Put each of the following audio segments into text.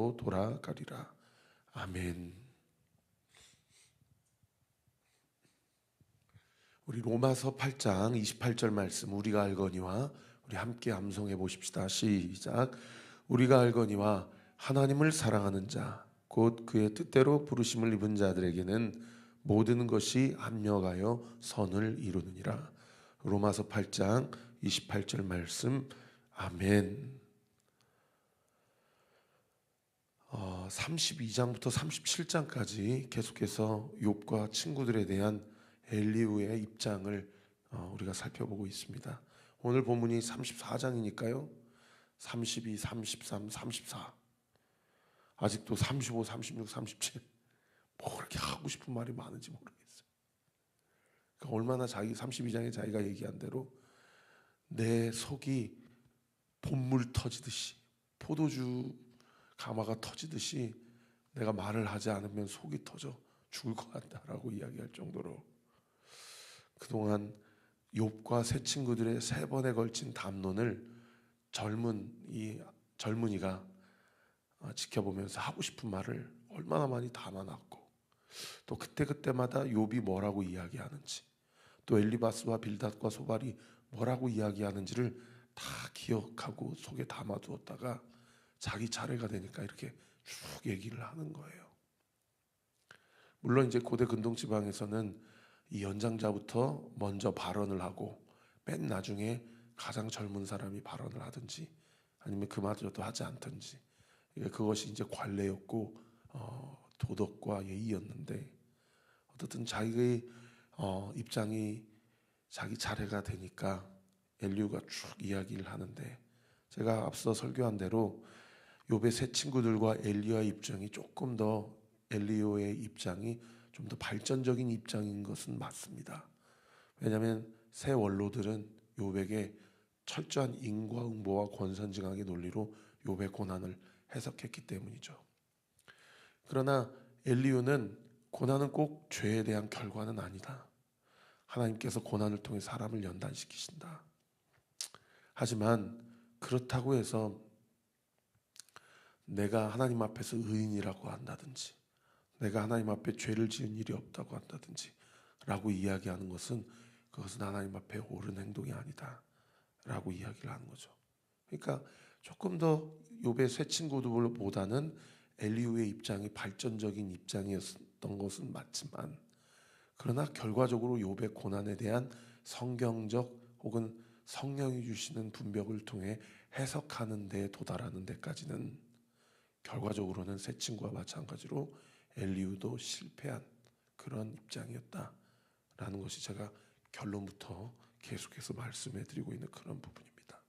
곳으로 돌아가리라. 아멘. 우리 로마서 8장 28절 말씀 우리가 알거니와 우리 함께 암송해 보십시다. 시작. 우리가 알거니와 하나님을 사랑하는 자 곧 그의 뜻대로 부르심을 입은 자들에게는 모든 것이 합력하여 선을 이루느니라. 로마서 8장 28절 말씀. 아멘. 32장부터 37장까지 계속해서 욥과 친구들에 대한 엘리후의 입장을 우리가 살펴보고 있습니다. 오늘 본문이 34장이니까요. 32, 33, 34 아직도 35, 36, 37 뭐 그렇게 하고 싶은 말이 많은지 모르겠어요. 그러니까 얼마나 32장에 자기가 얘기한 대로 내 속이 봇물 터지듯이 포도주 가마가 터지듯이 내가 말을 하지 않으면 속이 터져 죽을 것 같다라고 이야기할 정도로 그동안 욥과 세 친구들의 세 번에 걸친 담론을 젊은이가 지켜보면서 하고 싶은 말을 얼마나 많이 담아놨고 또 그때마다 욥이 뭐라고 이야기하는지 또 엘리바스와 빌닷과 소발이 뭐라고 이야기하는지를 다 기억하고 속에 담아두었다가 자기 차례가 되니까 이렇게 쭉 얘기를 하는 거예요. 물론 이제 고대 근동지방에서는 이 연장자부터 먼저 발언을 하고 맨 나중에 가장 젊은 사람이 발언을 하든지 아니면 그마저도 하지 않든지 그것이 이제 관례였고 도덕과 예의였는데 어쨌든 자기의 입장이 자기 차례가 되니까 엘리후가 쭉 이야기를 하는데 제가 앞서 설교한 대로 욥의 세 친구들과 엘리야의 입장이 조금 더 엘리야의 입장이 좀 더 발전적인 입장인 것은 맞습니다. 왜냐하면 세 원로들은 욥에게 철저한 인과응보와 권선징악의 논리로 욥의 고난을 해석했기 때문이죠. 그러나 엘리야는 고난은 꼭 죄에 대한 결과는 아니다. 하나님께서 고난을 통해 사람을 연단시키신다. 하지만 그렇다고 해서 내가 하나님 앞에서 의인이라고 한다든지 내가 하나님 앞에 죄를 지은 일이 없다고 한다든지 라고 이야기하는 것은 그것은 하나님 앞에 옳은 행동이 아니다 라고 이야기를 하는 거죠. 그러니까 조금 더 욥의 세 친구들보다는 엘리후의 입장이 발전적인 입장이었던 것은 맞지만 그러나 결과적으로 욥의 고난에 대한 성경적 혹은 성령이 주시는 분벽을 통해 해석하는 데 도달하는 데까지는 결과적으로는 세 친구와 마찬가지로 엘리후도 실패한 그런 입장이었다라는 것이 제가 결론부터 계속해서 말씀해 드리고 있는 그런 부분입니다.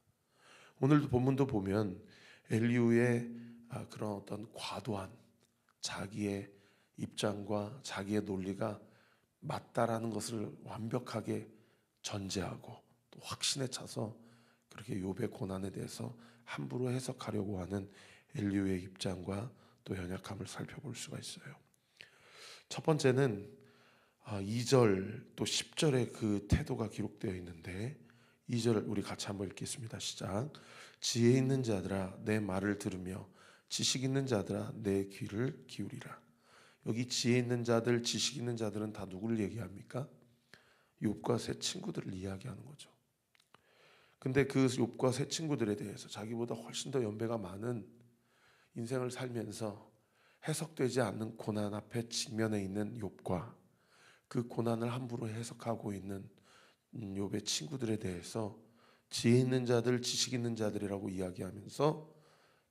오늘도 본문도 보면 엘리후의 그런 어떤 과도한 자기의 입장과 자기의 논리가 맞다라는 것을 완벽하게 전제하고 또 확신에 차서 그렇게 욥의 고난에 대해서 함부로 해석하려고 하는 엘리후의 입장과 또 연약함을 살펴볼 수가 있어요. 첫 번째는 2절 또 10절에 그 태도가 기록되어 있는데 2절 우리 같이 한번 읽겠습니다. 시작. 지혜 있는 자들아 내 말을 들으며 지식 있는 자들아 내 귀를 기울이라. 여기 지혜 있는 자들, 지식 있는 자들은 다 누구를 얘기합니까? 욥과 세 친구들을 이야기하는 거죠. 근데 그 욥과 세 친구들에 대해서 자기보다 훨씬 더 연배가 많은 인생을 살면서 해석되지 않는 고난 앞에 직면해 있는 욥과 그 고난을 함부로 해석하고 있는 욥의 친구들에 대해서 지혜 있는 자들, 지식 있는 자들이라고 이야기하면서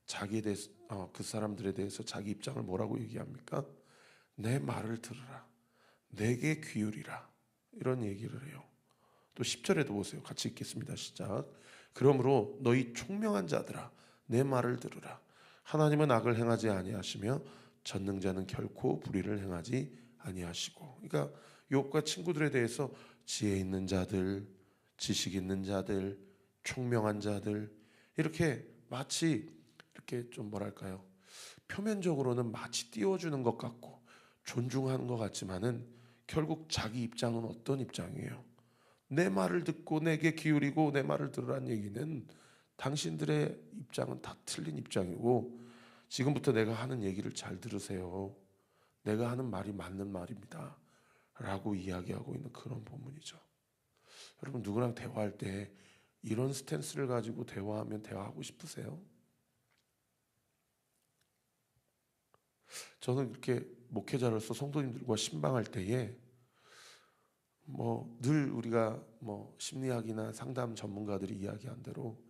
자기에 대해서 그 사람들에 대해서 자기 입장을 뭐라고 얘기합니까? 내 말을 들으라, 내게 귀울이라 이런 얘기를 해요. 또 10절에도 보세요. 같이 읽겠습니다. 시작. 그러므로 너희 총명한 자들아 내 말을 들으라. 하나님은 악을 행하지 아니하시며 전능자는 결코 불의를 행하지 아니하시고. 그러니까 욥과 친구들에 대해서 지혜 있는 자들, 지식 있는 자들, 총명한 자들 이렇게 마치 이렇게 좀 뭐랄까요? 표면적으로는 마치 띄워주는 것 같고 존중하는 것 같지만은 결국 자기 입장은 어떤 입장이에요? 내 말을 듣고 내게 기울이고 내 말을 들으라는 얘기는 당신들의 입장은 다 틀린 입장이고 지금부터 내가 하는 얘기를 잘 들으세요. 내가 하는 말이 맞는 말입니다. 라고 이야기하고 있는 그런 본문이죠. 여러분, 누구랑 대화할 때 이런 스탠스를 가지고 대화하면 대화하고 싶으세요? 저는 이렇게 목회자로서 성도님들과 신방할 때에 늘 우리가 심리학이나 상담 전문가들이 이야기한 대로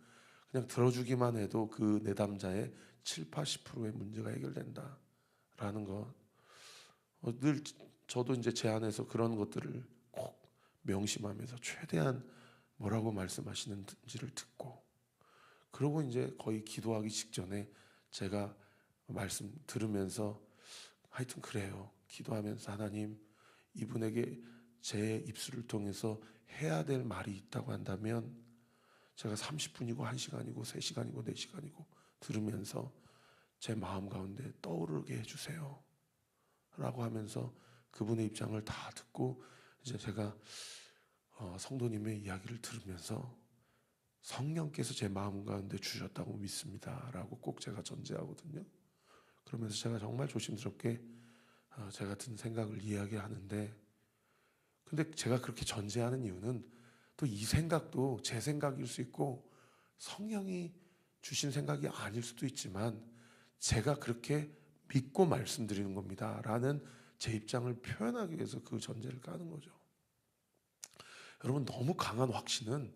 그냥 들어주기만 해도 그 내담자의 7, 80%의 문제가 해결된다라는 것. 늘 저도 이제 제 안에서 그런 것들을 꼭 명심하면서 최대한 뭐라고 말씀하시는지를 듣고, 그러고 이제 거의 기도하기 직전에 제가 말씀 들으면서 하여튼 그래요. 기도하면서 하나님, 이분에게 제 입술을 통해서 해야 될 말이 있다고 한다면 제가 30분이고 1시간이고 3시간이고 4시간이고 들으면서 제 마음 가운데 떠오르게 해주세요 라고 하면서 그분의 입장을 다 듣고 이제 제가 성도님의 이야기를 들으면서 성령께서 제 마음 가운데 주셨다고 믿습니다 라고 꼭 제가 전제하거든요. 그러면서 제가 정말 조심스럽게 제가 든 생각을 이야기하는데, 근데 제가 그렇게 전제하는 이유는 또 이 생각도 제 생각일 수 있고 성령이 주신 생각이 아닐 수도 있지만 제가 그렇게 믿고 말씀드리는 겁니다 라는 제 입장을 표현하기 위해서 그 전제를 까는 거죠. 여러분, 너무 강한 확신은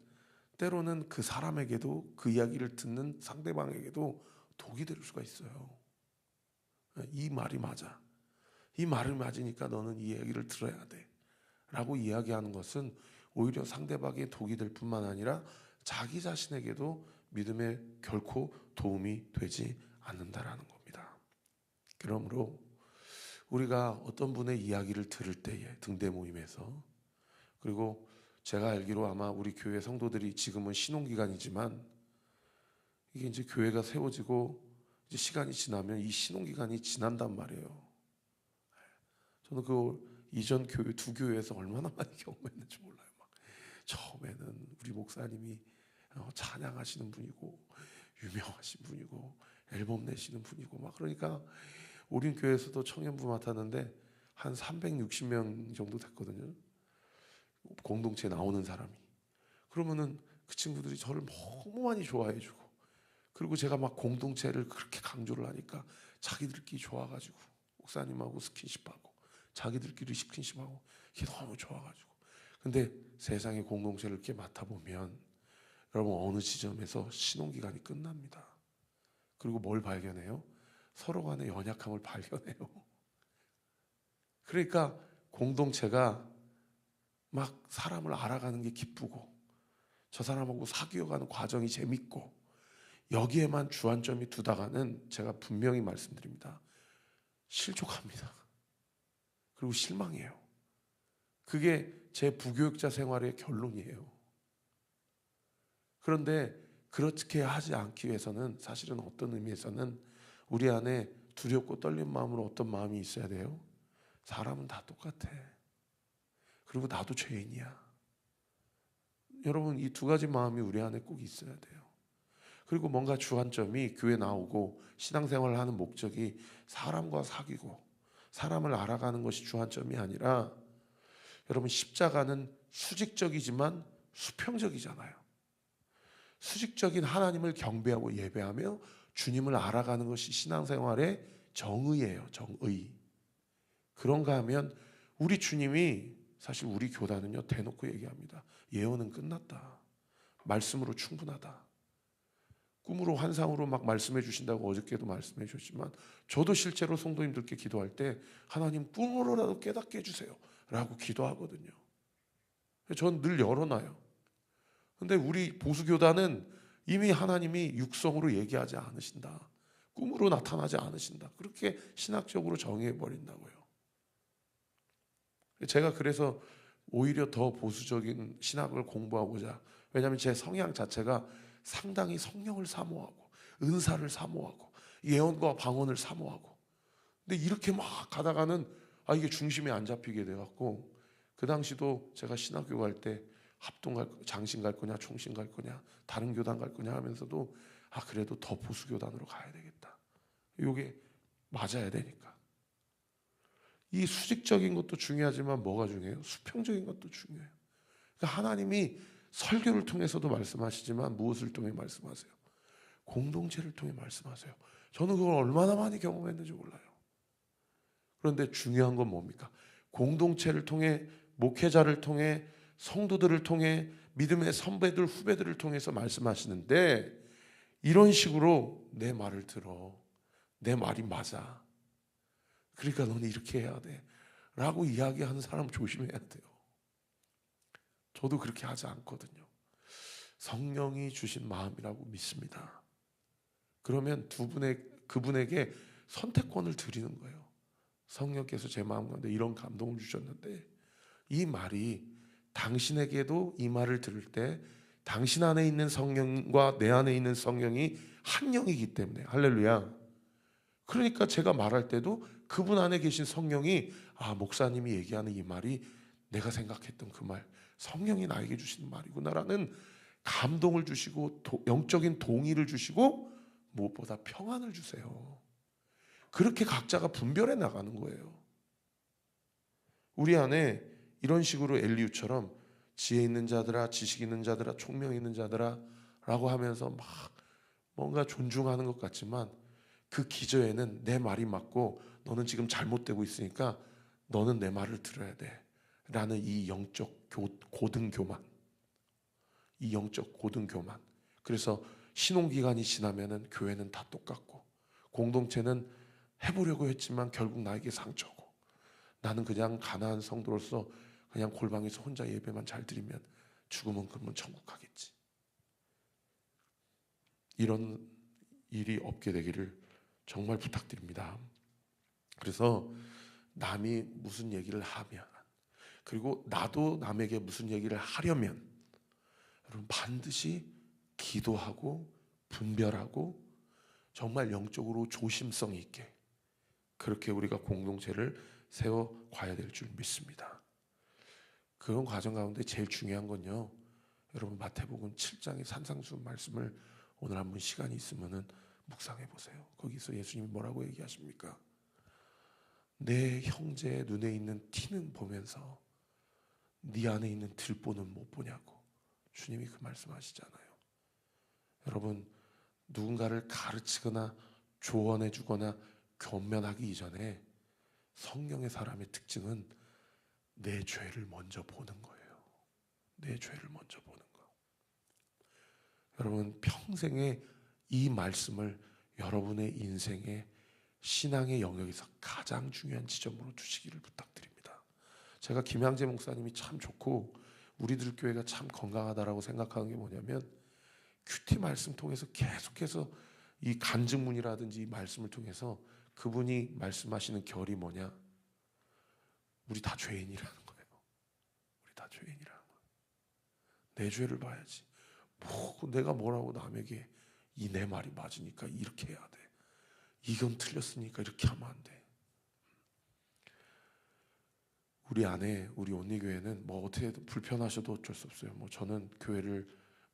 때로는 그 사람에게도, 그 이야기를 듣는 상대방에게도 독이 될 수가 있어요. 이 말이 맞아, 이 말을 맞으니까 너는 이 얘기를 들어야 돼 라고 이야기하는 것은 오히려 상대방의 독이 될 뿐만 아니라 자기 자신에게도 믿음에 결코 도움이 되지 않는다라는 겁니다. 그러므로 우리가 어떤 분의 이야기를 들을 때에 등대 모임에서, 그리고 제가 알기로 아마 우리 교회 성도들이 지금은 신혼기간이지만 이게 이제 교회가 세워지고 이제 시간이 지나면 이 신혼기간이 지난단 말이에요. 저는 그 이전 교회 두 교회에서 얼마나 많이 경험했는지 몰라요. 처음에는 우리 목사님이 찬양하시는 분이고 유명하신 분이고 앨범 내시는 분이고 그러니까 우리 교회에서도 청년부 맡았는데 한 360명 정도 됐거든요. 공동체에 나오는 사람이. 그러면은 그 친구들이 저를 너무 많이 좋아해 주고, 그리고 제가 공동체를 그렇게 강조를 하니까 자기들끼리 좋아가지고 목사님하고 스킨십하고 자기들끼리 스킨십하고 이게 너무 좋아가지고. 근데 세상의 공동체를 이렇게 맡아보면 여러분, 어느 지점에서 신혼기간이 끝납니다. 그리고 뭘 발견해요? 서로 간의 연약함을 발견해요. 그러니까 공동체가 사람을 알아가는 게 기쁘고 저 사람하고 사귀어가는 과정이 재밌고 여기에만 주안점이 두다가는 제가 분명히 말씀드립니다. 실족합니다. 그리고 실망해요. 그게 제 부교육자 생활의 결론이에요. 그런데 그렇게 하지 않기 위해서는 사실은 어떤 의미에서는 우리 안에 두렵고 떨린 마음으로 어떤 마음이 있어야 돼요? 사람은 다 똑같아. 그리고 나도 죄인이야. 여러분, 이 두 가지 마음이 우리 안에 꼭 있어야 돼요. 그리고 뭔가 주안점이 교회 나오고 신앙생활을 하는 목적이 사람과 사귀고 사람을 알아가는 것이 주안점이 아니라, 여러분, 십자가는 수직적이지만 수평적이잖아요. 수직적인 하나님을 경배하고 예배하며 주님을 알아가는 것이 신앙생활의 정의예요. 정의. 그런가 하면 우리 주님이, 사실 우리 교단은요 대놓고 얘기합니다. 예언은 끝났다. 말씀으로 충분하다. 꿈으로 환상으로 말씀해 주신다고 어저께도 말씀해 주셨지만 저도 실제로 성도님들께 기도할 때 하나님 꿈으로라도 깨닫게 해주세요 라고 기도하거든요. 전 늘 열어놔요. 근데 우리 보수교단은 이미 하나님이 육성으로 얘기하지 않으신다, 꿈으로 나타나지 않으신다, 그렇게 신학적으로 정의해버린다고요. 제가 그래서 오히려 더 보수적인 신학을 공부하고자, 왜냐하면 제 성향 자체가 상당히 성령을 사모하고 은사를 사모하고 예언과 방언을 사모하고, 근데 이렇게 가다가는 이게 중심에 안 잡히게 돼갖고, 그 당시도 제가 신학교 갈 때 합동 장신 갈 거냐 총신 갈 거냐 다른 교단 갈 거냐 하면서도 그래도 더 보수 교단으로 가야 되겠다 이게 맞아야 되니까. 이 수직적인 것도 중요하지만 뭐가 중요해요? 수평적인 것도 중요해요. 그러니까 하나님이 설교를 통해서도 말씀하시지만 무엇을 통해 말씀하세요? 공동체를 통해 말씀하세요. 저는 그걸 얼마나 많이 경험했는지 몰라요. 그런데 중요한 건 뭡니까? 공동체를 통해, 목회자를 통해, 성도들을 통해, 믿음의 선배들, 후배들을 통해서 말씀하시는데, 이런 식으로 내 말을 들어, 내 말이 맞아, 그러니까 너는 이렇게 해야 돼 라고 이야기하는 사람 조심해야 돼요. 저도 그렇게 하지 않거든요. 성령이 주신 마음이라고 믿습니다. 그러면 그분에게 선택권을 드리는 거예요. 성령께서 제 마음 가운데 이런 감동을 주셨는데, 이 말이 당신에게도 이 말을 들을 때 당신 안에 있는 성령과 내 안에 있는 성령이 한 영이기 때문에, 할렐루야. 그러니까 제가 말할 때도 그분 안에 계신 성령이, 목사님이 얘기하는 이 말이 내가 생각했던 그 말, 성령이 나에게 주시는 말이구나라는 감동을 주시고 영적인 동의를 주시고 무엇보다 평안을 주세요. 그렇게 각자가 분별해 나가는 거예요. 우리 안에 이런 식으로 엘리후처럼 지혜 있는 자들아, 지식 있는 자들아, 총명 있는 자들아 라고 하면서 막 뭔가 존중하는 것 같지만, 그 기저에는 내 말이 맞고 너는 지금 잘못되고 있으니까 너는 내 말을 들어야 돼 라는 이 영적 고등교만, 이 영적 고등교만. 그래서 신혼기간이 지나면은 교회는 다 똑같고, 공동체는 해보려고 했지만 결국 나에게 상처고, 나는 그냥 가난한 성도로서 그냥 골방에서 혼자 예배만 잘 드리면 죽으면 그러면 천국 가겠지. 이런 일이 없게 되기를 정말 부탁드립니다. 그래서 남이 무슨 얘기를 하면, 그리고 나도 남에게 무슨 얘기를 하려면, 여러분 반드시 기도하고 분별하고 정말 영적으로 조심성 있게 그렇게 우리가 공동체를 세워 가야 될 줄 믿습니다. 그런 과정 가운데 제일 중요한 건요, 여러분 마태복음 7장의 산상수 말씀을 오늘 한번 시간이 있으면은 묵상해 보세요. 거기서 예수님이 뭐라고 얘기하십니까? 내 형제의 눈에 있는 티는 보면서 네 안에 있는 들보는 못 보냐고 주님이 그 말씀하시잖아요. 여러분, 누군가를 가르치거나 조언해 주거나 권면하기 이전에 성령의 사람의 특징은 내 죄를 먼저 보는 거예요. 내 죄를 먼저 보는 거. 여러분, 평생에 이 말씀을 여러분의 인생의 신앙의 영역에서 가장 중요한 지점으로 두시기를 부탁드립니다. 제가 김양재 목사님이 참 좋고 우리들 교회가 참 건강하다라고 생각하는 게 뭐냐면, 큐티 말씀 통해서 계속해서 이 간증문이라든지 이 말씀을 통해서 그분이 말씀하시는 결이 뭐냐? 우리 다 죄인이라는 거예요. 우리 다 죄인이라는 거예요. 내 죄를 봐야지. 내가 뭐라고 남에게 이 내 말이 맞으니까 이렇게 해야 돼, 이건 틀렸으니까 이렇게 하면 안 돼. 우리 안에, 우리 온리교회는 뭐 어떻게 불편하셔도 어쩔 수 없어요. 저는 교회를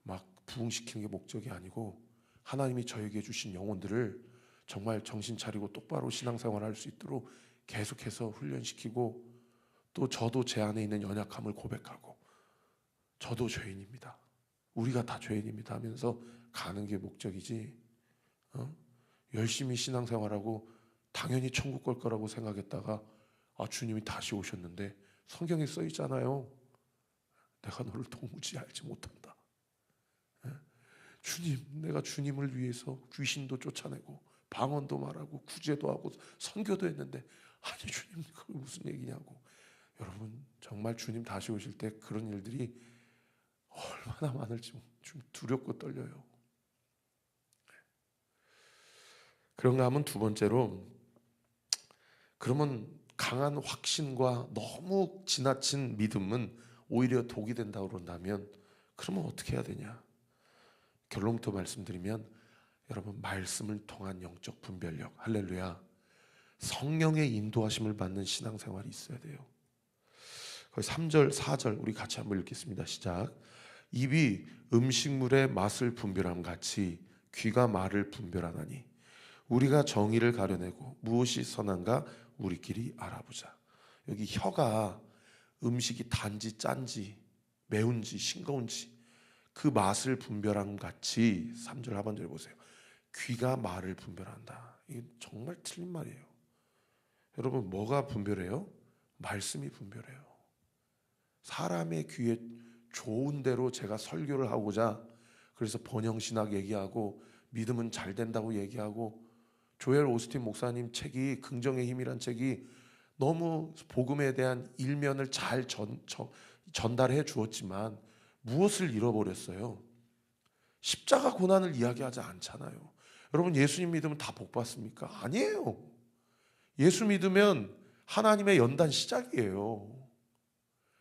막 부흥시키는 게 목적이 아니고, 하나님이 저에게 주신 영혼들을 정말 정신 차리고 똑바로 신앙생활을 할 수 있도록 계속해서 훈련시키고, 또 저도 제 안에 있는 연약함을 고백하고, 저도 죄인입니다, 우리가 다 죄인입니다 하면서 가는 게 목적이지, 열심히 신앙생활하고 당연히 천국 갈 거라고 생각했다가 주님이 다시 오셨는데 성경에 써 있잖아요, 내가 너를 도무지 알지 못한다. 주님, 내가 주님을 위해서 귀신도 쫓아내고 방언도 말하고 구제도 하고 선교도 했는데, 아니 주님 그게 무슨 얘기냐고. 여러분, 정말 주님 다시 오실 때 그런 일들이 얼마나 많을지 좀 두렵고 떨려요. 그런가 하면 두 번째로, 그러면 강한 확신과 너무 지나친 믿음은 오히려 독이 된다고 그런다면, 그러면 어떻게 해야 되냐? 결론부터 말씀드리면, 여러분 말씀을 통한 영적 분별력, 할렐루야, 성령의 인도하심을 받는 신앙생활이 있어야 돼요. 거기 3절 4절 우리 같이 한번 읽겠습니다. 시작. 입이 음식물의 맛을 분별함 같이 귀가 말을 분별하나니 우리가 정의를 가려내고 무엇이 선한가 우리끼리 알아보자. 여기 혀가 음식이 단지 짠지 매운지 싱거운지 그 맛을 분별함 같이 3절 하반절에 보세요. 귀가 말을 분별한다. 이게 정말 틀린 말이에요. 여러분, 뭐가 분별해요? 말씀이 분별해요. 사람의 귀에 좋은 대로 제가 설교를 하고자 그래서 번영신학 얘기하고 믿음은 잘 된다고 얘기하고 조엘 오스틴 목사님 책이 긍정의 힘이란 책이 너무 복음에 대한 일면을 잘 전달해 주었지만 무엇을 잃어버렸어요? 십자가 고난을 이야기하지 않잖아요. 여러분, 예수님 믿으면 다 복 받습니까? 아니에요. 예수 믿으면 하나님의 연단 시작이에요.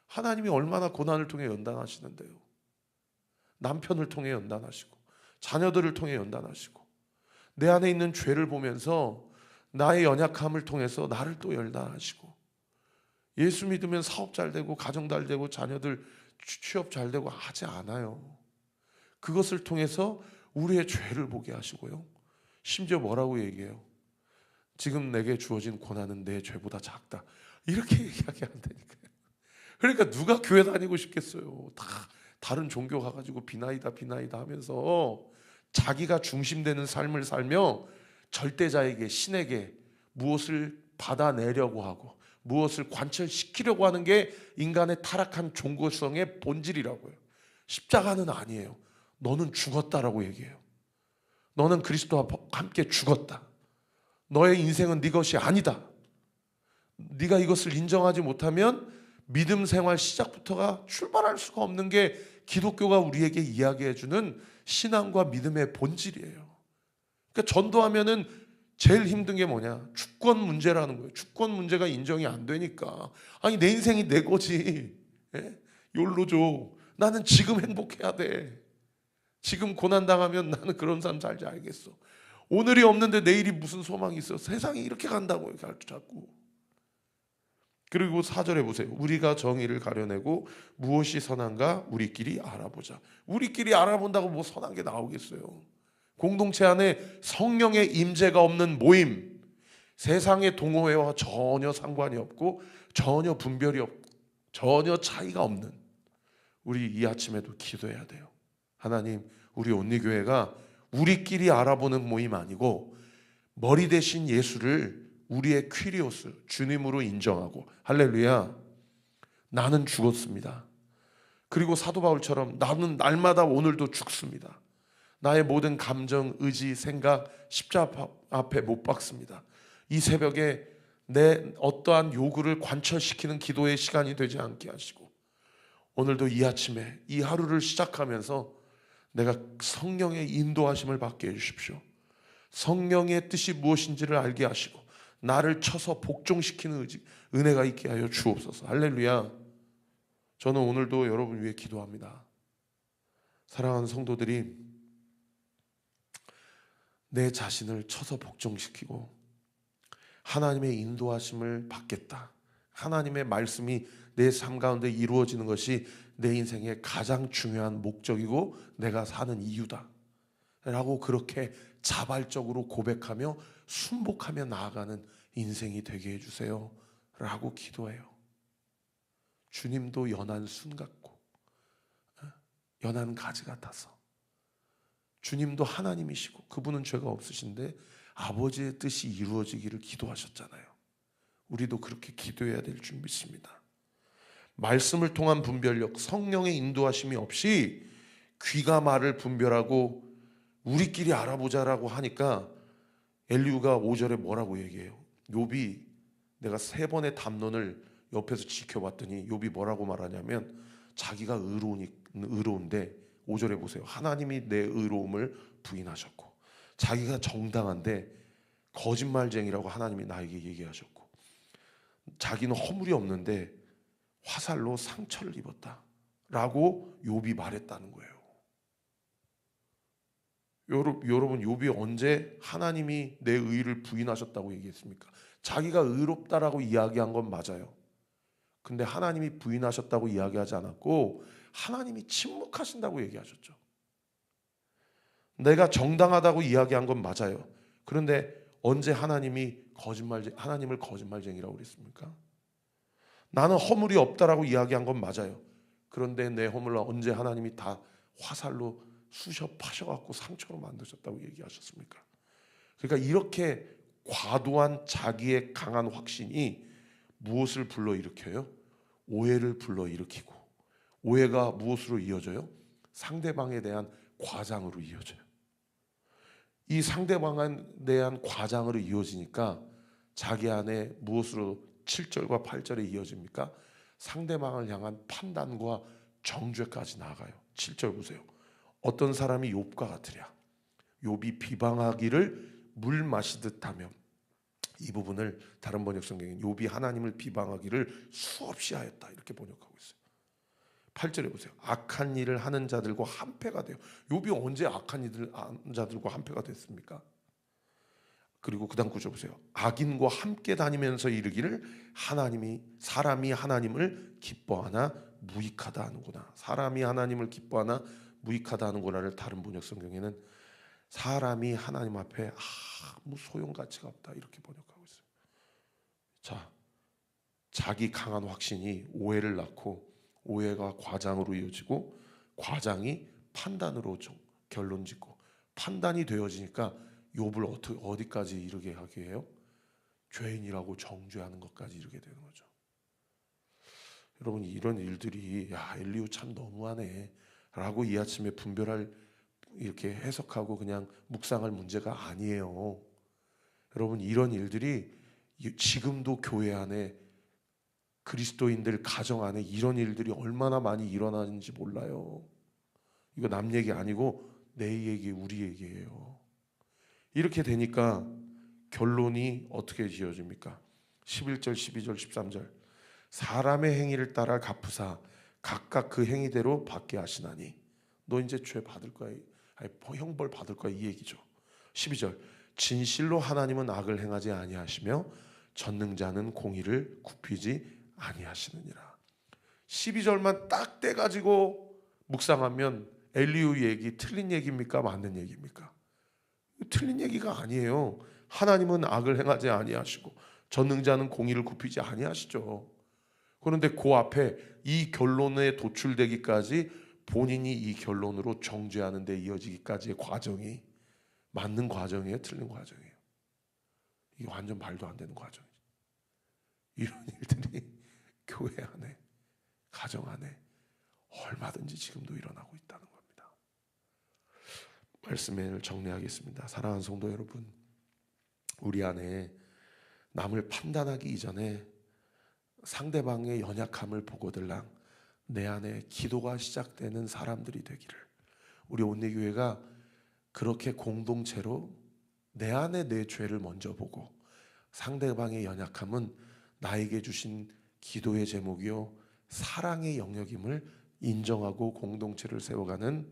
하나님이 얼마나 고난을 통해 연단하시는데요. 남편을 통해 연단하시고 자녀들을 통해 연단하시고 내 안에 있는 죄를 보면서 나의 연약함을 통해서 나를 또 연단하시고 예수 믿으면 사업 잘 되고 가정 잘 되고 자녀들 취업 잘 되고 하지 않아요. 그것을 통해서 우리의 죄를 보게 하시고요. 심지어 뭐라고 얘기해요? 지금 내게 주어진 고난은 내 죄보다 작다. 이렇게 얘기하게 한다니까요. 그러니까 누가 교회 다니고 싶겠어요. 다 다른 종교 가가지고 비나이다 하면서 자기가 중심되는 삶을 살며 절대자에게 신에게 무엇을 받아내려고 하고 무엇을 관철시키려고 하는 게 인간의 타락한 종교성의 본질이라고요. 십자가는 아니에요. 너는 죽었다라고 얘기해요. 너는 그리스도와 함께 죽었다. 너의 인생은 네 것이 아니다. 네가 이것을 인정하지 못하면 믿음 생활 시작부터가 출발할 수가 없는 게 기독교가 우리에게 이야기해주는 신앙과 믿음의 본질이에요. 그러니까 전도하면은 제일 힘든 게 뭐냐? 주권 문제라는 거예요. 주권 문제가 인정이 안 되니까. 아니, 내 인생이 내 거지. 욜로죠. 나는 지금 행복해야 돼. 지금 고난당하면 나는 그런 삶 살지 알겠어. 오늘이 없는데 내일이 무슨 소망이 있어. 세상이 이렇게 간다고요, 자꾸. 그리고 4절에 보세요. 우리가 정의를 가려내고 무엇이 선한가 우리끼리 알아보자. 우리끼리 알아본다고 뭐 선한 게 나오겠어요. 공동체 안에 성령의 임재가 없는 모임, 세상의 동호회와 전혀 상관이 없고 전혀 분별이 없고 전혀 차이가 없는 우리 이 아침에도 기도해야 돼요. 하나님, 우리 온리교회가 우리끼리 알아보는 모임 아니고 머리 대신 예수를 우리의 퀴리오스, 주님으로 인정하고, 할렐루야, 나는 죽었습니다. 그리고 사도 바울처럼 나는 날마다 오늘도 죽습니다. 나의 모든 감정, 의지, 생각 십자가 앞에 못 박습니다. 이 새벽에 내 어떠한 요구를 관철시키는 기도의 시간이 되지 않게 하시고 오늘도 이 아침에 이 하루를 시작하면서 내가 성령의 인도하심을 받게 해주십시오. 성령의 뜻이 무엇인지를 알게 하시고 나를 쳐서 복종시키는 은혜가 있게 하여 주옵소서. 할렐루야. 저는 오늘도 여러분 위해 기도합니다. 사랑하는 성도들이 내 자신을 쳐서 복종시키고 하나님의 인도하심을 받겠다. 하나님의 말씀이 내 삶 가운데 이루어지는 것이 내 인생의 가장 중요한 목적이고 내가 사는 이유다 라고 그렇게 자발적으로 고백하며 순복하며 나아가는 인생이 되게 해주세요 라고 기도해요. 주님도 연한 순 같고 연한 가지 같아서 주님도 하나님이시고 그분은 죄가 없으신데 아버지의 뜻이 이루어지기를 기도하셨잖아요. 우리도 그렇게 기도해야 될 줄 믿습니다. 말씀을 통한 분별력, 성령의 인도하심이 없이 귀가 말을 분별하고 우리끼리 알아보자라고 하니까 엘리후가 5절에 뭐라고 얘기해요? 욥이 내가 3번의 담론을 옆에서 지켜봤더니 욥이 뭐라고 말하냐면 자기가 의로운데 5절에 보세요. 하나님이 내 의로움을 부인하셨고 자기가 정당한데 거짓말쟁이라고 하나님이 나에게 얘기하셨고 자기는 허물이 없는데 화살로 상처를 입었다 라고 욥이 말했다는 거예요. 여러분, 욥이 언제 하나님이 내 의를 부인하셨다고 얘기했습니까? 자기가 의롭다라고 이야기한 건 맞아요. 근데 하나님이 부인하셨다고 이야기하지 않았고 하나님이 침묵하신다고 얘기하셨죠. 내가 정당하다고 이야기한 건 맞아요. 그런데 언제 하나님을 거짓말쟁이라고 그랬습니까? 나는 허물이 없다라고 이야기한 건 맞아요. 그런데 내 허물을 언제 하나님이 다 화살로 쑤셔 파셔갖고 상처로 만드셨다고 얘기하셨습니까? 그러니까 이렇게 과도한 자기의 강한 확신이 무엇을 불러일으켜요? 오해를 불러일으키고, 오해가 무엇으로 이어져요? 상대방에 대한 과장으로 이어져요. 이 상대방에 대한 과장으로 이어지니까 자기 안에 무엇으로 7절과 8절에 이어집니까? 상대방을 향한 판단과 정죄까지 나아가요. 7절 보세요. 어떤 사람이 욥과 같으랴. 욥이 비방하기를 물 마시듯 하며, 이 부분을 다른 번역 성경에는 욥이 하나님을 비방하기를 수없이 하였다 이렇게 번역하고 있어요. 8절에 보세요. 악한 일을 하는 자들과 한패가 돼요. 욥이 언제 악한 일을 하는 자들과 한패가 됐습니까? 그리고 그 다음 구절 보세요. 악인과 함께 다니면서 이르기를 사람이 하나님을 기뻐하나 무익하다 하는구나. 사람이 하나님을 기뻐하나 무익하다 하는구나를 다른 번역 성경에는 사람이 하나님 앞에 아무 소용가치가 없다 이렇게 번역하고 있어요. 자, 자기 강한 확신이 오해를 낳고, 오해가 과장으로 이어지고, 과장이 판단으로 결론 짓고, 판단이 되어지니까 욥을 어디까지 이르게 하게 해요? 죄인이라고 정죄하는 것까지 이르게 되는 거죠. 여러분, 이런 일들이 엘리후 참 너무하네 라고 이 아침에 분별할, 이렇게 해석하고 그냥 묵상할 문제가 아니에요. 여러분, 이런 일들이 지금도 교회 안에, 그리스도인들 가정 안에 이런 일들이 얼마나 많이 일어나는지 몰라요. 이거 남 얘기 아니고 내 얘기, 우리 얘기예요. 이렇게 되니까 결론이 어떻게 지어집니까? 11절, 12절, 13절. 사람의 행위를 따라 갚으사 각각 그 행위대로 받게 하시나니. 너 이제 죄 받을 거야, 형벌 받을 거야, 이 얘기죠. 12절. 진실로 하나님은 악을 행하지 아니하시며 전능자는 공의를 굽히지 아니하시느니라. 12절만 딱 떼가지고 묵상하면 엘리후 얘기 틀린 얘기입니까? 맞는 얘기입니까? 틀린 얘기가 아니에요. 하나님은 악을 행하지 아니하시고 전능자는 공의를 굽히지 아니하시죠. 그런데 그 앞에 이 결론에 도출되기까지 본인이 이 결론으로 정죄하는 데 이어지기까지의 과정이 맞는 과정이에요? 틀린 과정이에요? 이게 완전 말도 안 되는 과정이죠. 이런 일들이 교회 안에, 가정 안에 얼마든지 지금도 일어나고 있다는 겁니다. 말씀을 정리하겠습니다. 사랑하는 성도 여러분, 우리 안에 남을 판단하기 이전에 상대방의 연약함을 보고들랑 내 안에 기도가 시작되는 사람들이 되기를, 우리 온리교회가 그렇게 공동체로 내 안에 내 죄를 먼저 보고 상대방의 연약함은 나에게 주신 기도의 제목이요 사랑의 영역임을 인정하고 공동체를 세워가는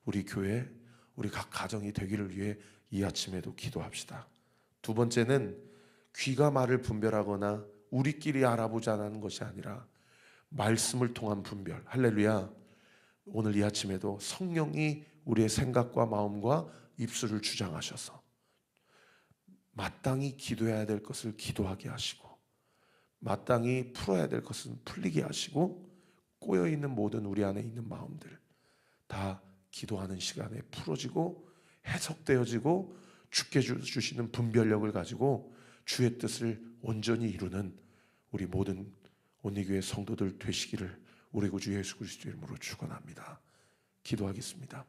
우리 교회, 우리 각 가정이 되기를 위해 이 아침에도 기도합시다. 두 번째는 귀가 말을 분별하거나 우리끼리 알아보자는 것이 아니라 말씀을 통한 분별. 할렐루야. 오늘 이 아침에도 성령이 우리의 생각과 마음과 입술을 주장하셔서 마땅히 기도해야 될 것을 기도하게 하시고, 마땅히 풀어야 될 것은 풀리게 하시고, 꼬여있는 모든 우리 안에 있는 마음들 다 기도하는 시간에 풀어지고 해석되어지고 주께 주시는 분별력을 가지고 주의 뜻을 온전히 이루는 우리 모든 온리교회 성도들 되시기를 우리 구주 예수 그리스도의 이름으로 축원합니다. 기도하겠습니다.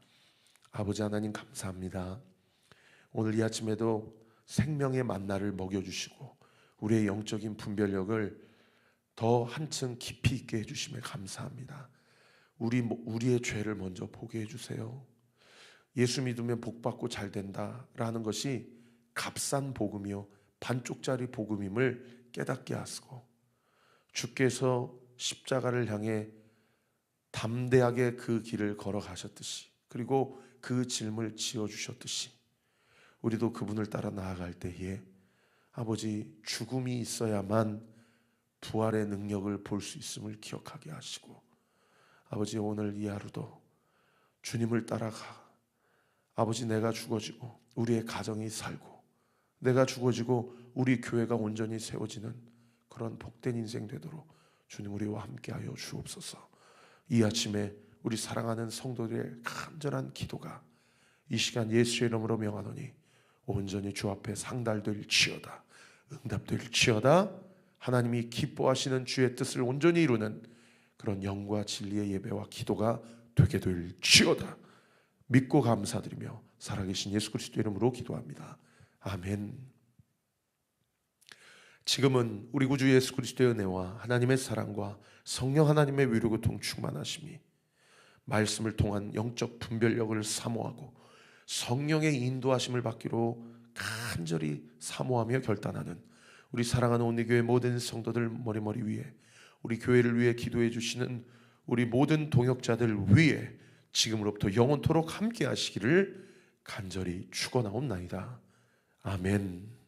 아버지 하나님 감사합니다. 오늘 이 아침에도 생명의 만나를 먹여주시고 우리의 영적인 분별력을 더 한층 깊이 있게 해주심에 감사합니다. 우리의 죄를 먼저 보게 해주세요. 예수 믿으면 복받고 잘 된다라는 것이 값싼 복음이요 반쪽짜리 복음임을 깨닫게 하시고, 주께서 십자가를 향해 담대하게 그 길을 걸어가셨듯이, 그리고 그 짐을 지어주셨듯이 우리도 그분을 따라 나아갈 때에 아버지 죽음이 있어야만 부활의 능력을 볼 수 있음을 기억하게 하시고, 아버지 오늘 이 하루도 주님을 따라가 아버지 내가 죽어지고 우리의 가정이 살고 내가 죽어지고 우리 교회가 온전히 세워지는 그런 복된 인생 되도록 주님 우리와 함께하여 주옵소서. 이 아침에 우리 사랑하는 성도들의 간절한 기도가 이 시간 예수의 이름으로 명하노니 온전히 주 앞에 상달될지어다, 응답될지어다. 하나님이 기뻐하시는 주의 뜻을 온전히 이루는 그런 영과 진리의 예배와 기도가 되게 될지어다. 믿고 감사드리며 살아계신 예수 그리스도 이름으로 기도합니다. 아멘. 지금은 우리 구주 예수 그리스도의 은혜와 하나님의 사랑과 성령 하나님의 위로 교통 충만하심이 말씀을 통한 영적 분별력을 사모하고 성령의 인도하심을 받기로 간절히 사모하며 결단하는 우리 사랑하는 온리교회 모든 성도들 머리머리 위에, 우리 교회를 위해 기도해 주시는 우리 모든 동역자들 위에 지금으로부터 영원토록 함께 하시기를 간절히 축원하옵나이다. 아멘.